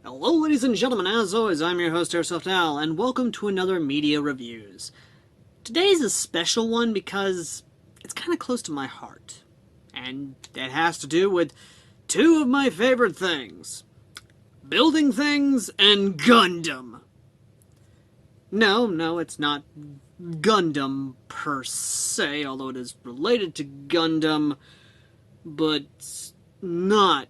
Hello ladies and gentlemen, as always, I'm your host AirsoftAL, and welcome to another Media Reviews. Today's a special one because it's kind of close to my heart, and it has to do with two of my favorite things. Building things and Gundam. No, it's not Gundam per se, although it is related to Gundam, but it's not.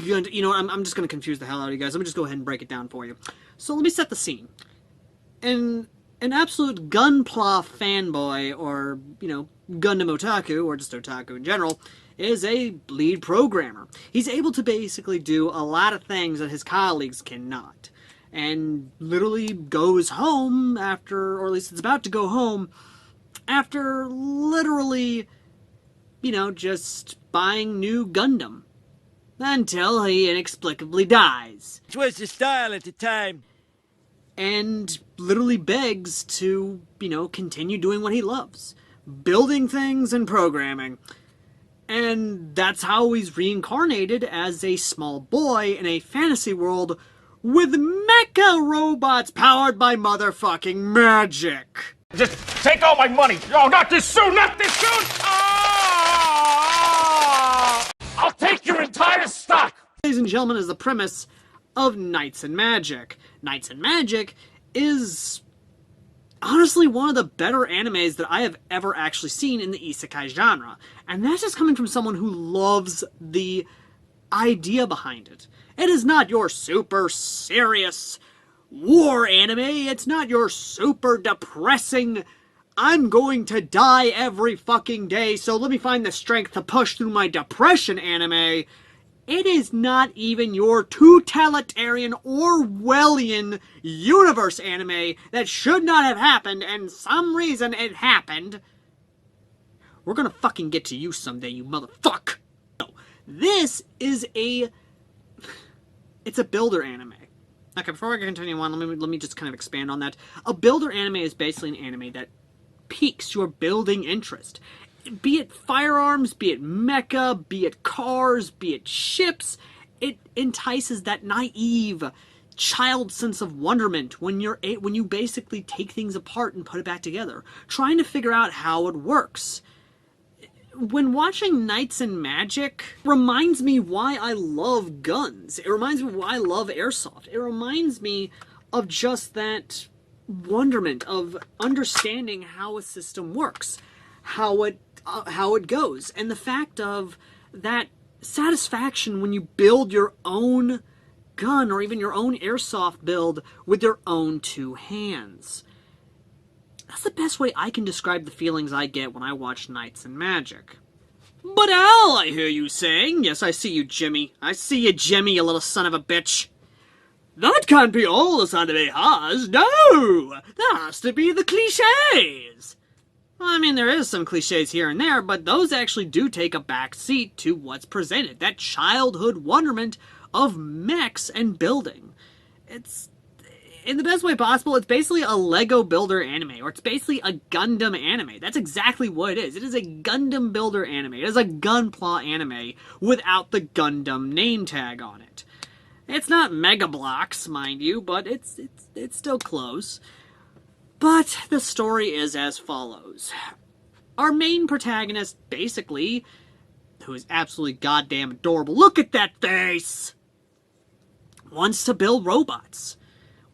You know what, I'm just going to confuse the hell out of you guys. Let me just go ahead and break it down for you. So let me set the scene. An absolute Gunpla fanboy, or, you know, Gundam otaku, or just otaku in general, is a lead programmer. He's able to basically do a lot of things that his colleagues cannot. And literally goes home after, or at least it's about to go home, after literally, you know, just buying new Gundam. Until he inexplicably dies. It was the style at the time. And literally begs to, you know, continue doing what he loves. Building things and programming. And that's how he's reincarnated as a small boy in a fantasy world with mecha robots powered by motherfucking magic. Just take all my money! Oh, not this soon! Not this soon! I'll take your entire stock! Ladies and gentlemen, is the premise of Knights and Magic. Knights and Magic is honestly one of the better animes that I have ever actually seen in the isekai genre. And that's just coming from someone who loves the idea behind it. It is not your super serious war anime. It's not your super depressing, I'm going to die every fucking day, so let me find the strength to push through my depression anime. It is not even your totalitarian Orwellian universe anime that should not have happened, and some reason it happened. We're gonna fucking get to you someday, you motherfuck. No, this is it's a builder anime. Okay, before I continue on, let me just kind of expand on that. A builder anime is basically an anime that piques your building interest. Be it firearms, be it mecha, be it cars, be it ships, it entices that naive child sense of wonderment when you basically take things apart and put it back together, trying to figure out how it works. When watching Knights and Magic, it reminds me why I love guns. It reminds me why I love airsoft. It reminds me of just that wonderment of understanding how a system works, how it goes, and the fact of that satisfaction when you build your own gun or even your own airsoft build with your own two hands. That's the best way I can describe the feelings I get when I watch Knights and Magic. But Al, I hear you saying. Yes, I see you, Jimmy. I see you, Jimmy, you little son of a bitch. That can't be all this anime has. No! There has to be the cliches. Well, I mean, there is some cliches here and there, but those actually do take a back seat to what's presented. That childhood wonderment of mechs and building. It's, in the best way possible, it's basically a Lego builder anime, or it's basically a Gundam anime. That's exactly what it is. It is a Gundam builder anime. It is a Gunpla anime without the Gundam name tag on it. It's not Mega Bloks, mind you, but it's still close. But the story is as follows. Our main protagonist, basically, who is absolutely goddamn adorable, look at that face, wants to build robots.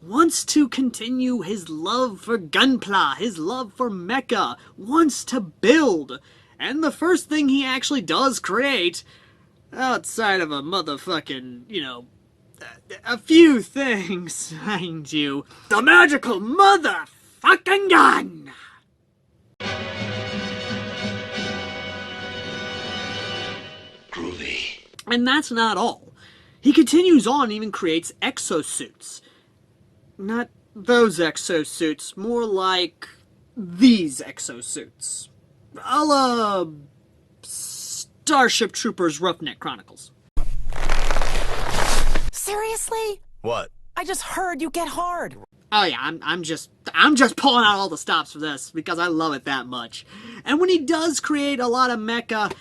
Wants to continue his love for Gunpla, his love for mecha, wants to build. And the first thing he actually does create, outside of a motherfucking, a few things, mind you, the magical motherfucking gun! Groovy. And that's not all. He continues on and even creates exosuits. Not those exosuits, more like these exosuits. A la Starship Troopers Roughneck Chronicles. Seriously? What? I just heard you get hard. Oh yeah, I'm just pulling out all the stops for this because I love it that much. And when he does create a lot of mecha,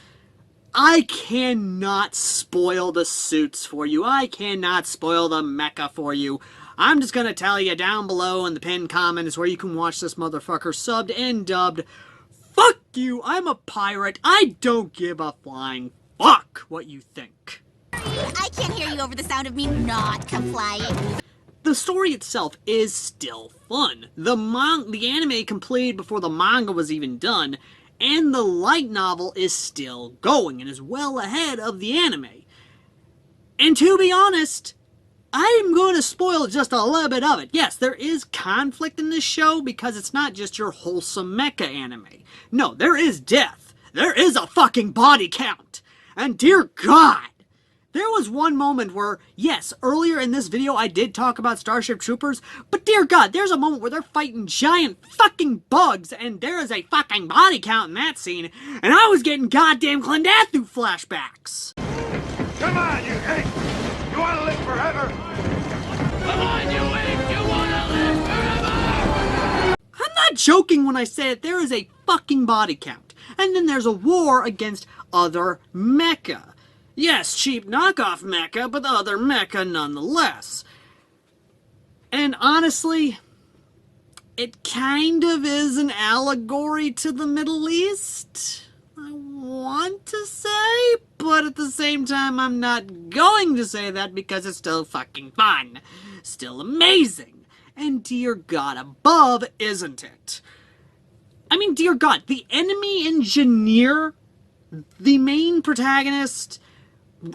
I cannot spoil the suits for you. I cannot spoil the mecha for you. I'm just gonna tell you down below in the pinned comment is where you can watch this motherfucker subbed and dubbed. Fuck you, I'm a pirate. I don't give a flying fuck what you think. I can't hear you over the sound of me not complying. The story itself is still fun. The anime completed before the manga was even done, and the light novel is still going and is well ahead of the anime. And to be honest, I'm going to spoil just a little bit of it. Yes, there is conflict in this show because it's not just your wholesome mecha anime. No, there is death. There is a fucking body count. And dear God, there was one moment where, yes, earlier in this video I did talk about Starship Troopers, but dear God, there's a moment where they're fighting giant fucking bugs and there is a fucking body count in that scene, and I was getting goddamn Clendathu flashbacks. Come on, you ape! You want to live forever? Come on, you ape! You want to live forever? I'm not joking when I say that there is a fucking body count, and then there's a war against other mecha. Yes, cheap knockoff mecha, but other mecha nonetheless. And honestly, it kind of is an allegory to the Middle East, I want to say, but at the same time I'm not going to say that because it's still fucking fun. Still amazing. And dear God above, isn't it? I mean, dear God, the enemy engineer, the main protagonist,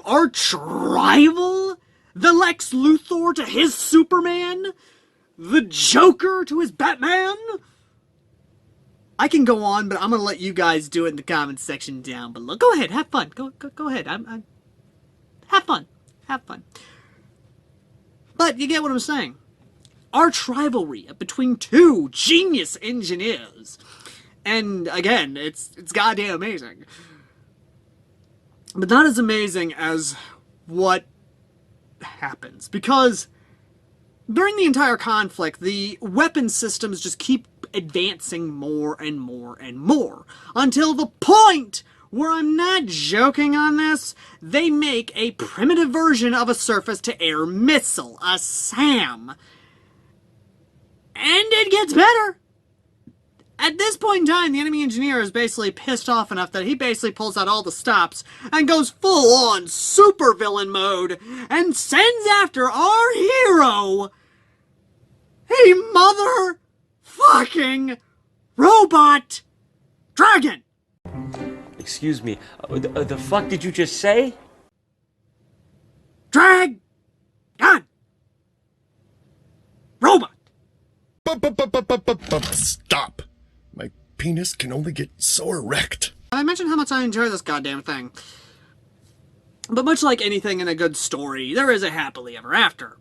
arch rival, the Lex Luthor to his Superman, the Joker to his Batman. I can go on, but I'm gonna let you guys do it in the comments section down below. Go ahead, have fun. Go ahead. Have fun. Have fun. But you get what I'm saying. Arch rivalry between two genius engineers. And again, it's goddamn amazing. But not as amazing as what happens. Because during the entire conflict, the weapon systems just keep advancing more and more and more. Until the point where, I'm not joking on this, they make a primitive version of a surface-to-air missile, a SAM. And it gets better. At this point in time, the enemy engineer is basically pissed off enough that he basically pulls out all the stops and goes full-on supervillain mode and sends after our hero a mother-fucking robot dragon. Excuse me, the fuck did you just say? Dragon. Robot. Stop. My penis can only get so erect. I mentioned how much I enjoy this goddamn thing. But much like anything in a good story, there is a happily ever after.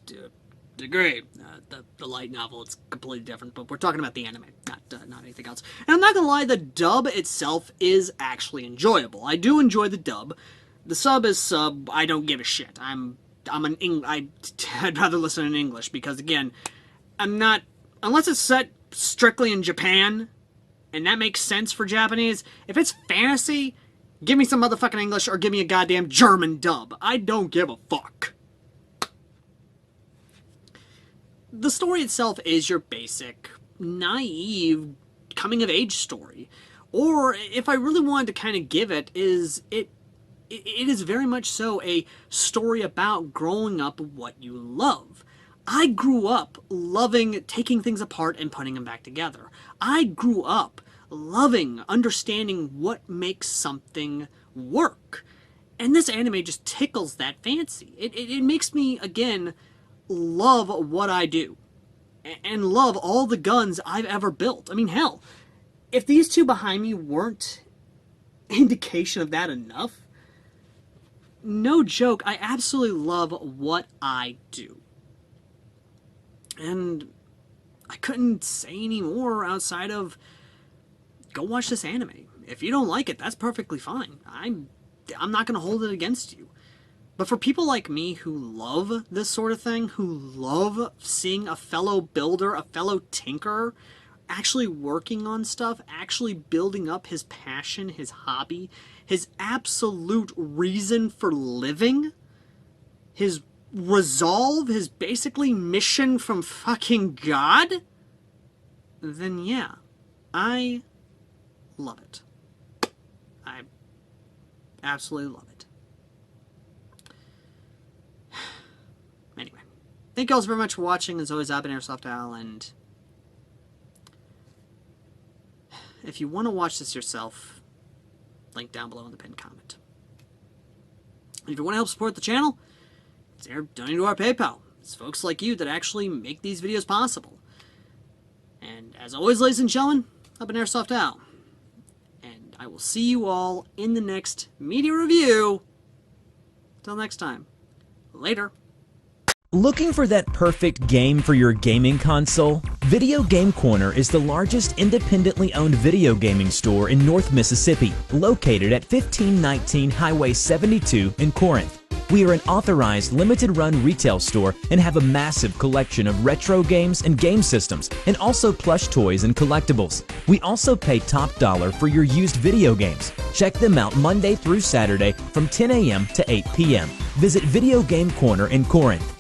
To a degree. The light novel, it's completely different, but we're talking about the anime, not anything else. And I'm not gonna lie, the dub itself is actually enjoyable. I do enjoy the dub. The sub is sub, I don't give a shit. I'd rather listen in English, because again, I'm not, unless it's set strictly in Japan, and that makes sense for Japanese, if it's fantasy, give me some motherfucking English or give me a goddamn German dub. I don't give a fuck. The story itself is your basic, naive coming of age story. Or if I really wanted to kind of give it, it is very much so a story about growing up what you love. I grew up loving taking things apart and putting them back together. I grew up loving understanding what makes something work. And this anime just tickles that fancy. It makes me, again, love what I do. And love all the guns I've ever built. I mean, hell, if these two behind me weren't indication of that enough, no joke, I absolutely love what I do. And I couldn't say any more outside of go watch this anime. If you don't like it, that's perfectly fine. I'm not going to hold it against you. But for people like me who love this sort of thing, who love seeing a fellow builder, a fellow tinkerer, actually working on stuff, actually building up his passion, his hobby, his absolute reason for living, his resolve, his basically mission from fucking God, then yeah, I love it. I absolutely love it. Anyway, thank you all so very much for watching. As always, I've been AirsoftAL, and if you want to watch this yourself, link down below in the pinned comment. And if you want to help support the channel, consider donating to our PayPal. It's folks like you that actually make these videos possible. And as always, ladies and gentlemen, I've been AirsoftAL, and I will see you all in the next media review. Till next time, later. Looking for that perfect game for your gaming console? Video Game Corner is the largest independently owned video gaming store in North Mississippi, located at 1519 Highway 72 in Corinth. We are an authorized limited-run retail store and have a massive collection of retro games and game systems, and also plush toys and collectibles. We also pay top dollar for your used video games. Check them out Monday through Saturday from 10 a.m. to 8 p.m. Visit Video Game Corner in Corinth.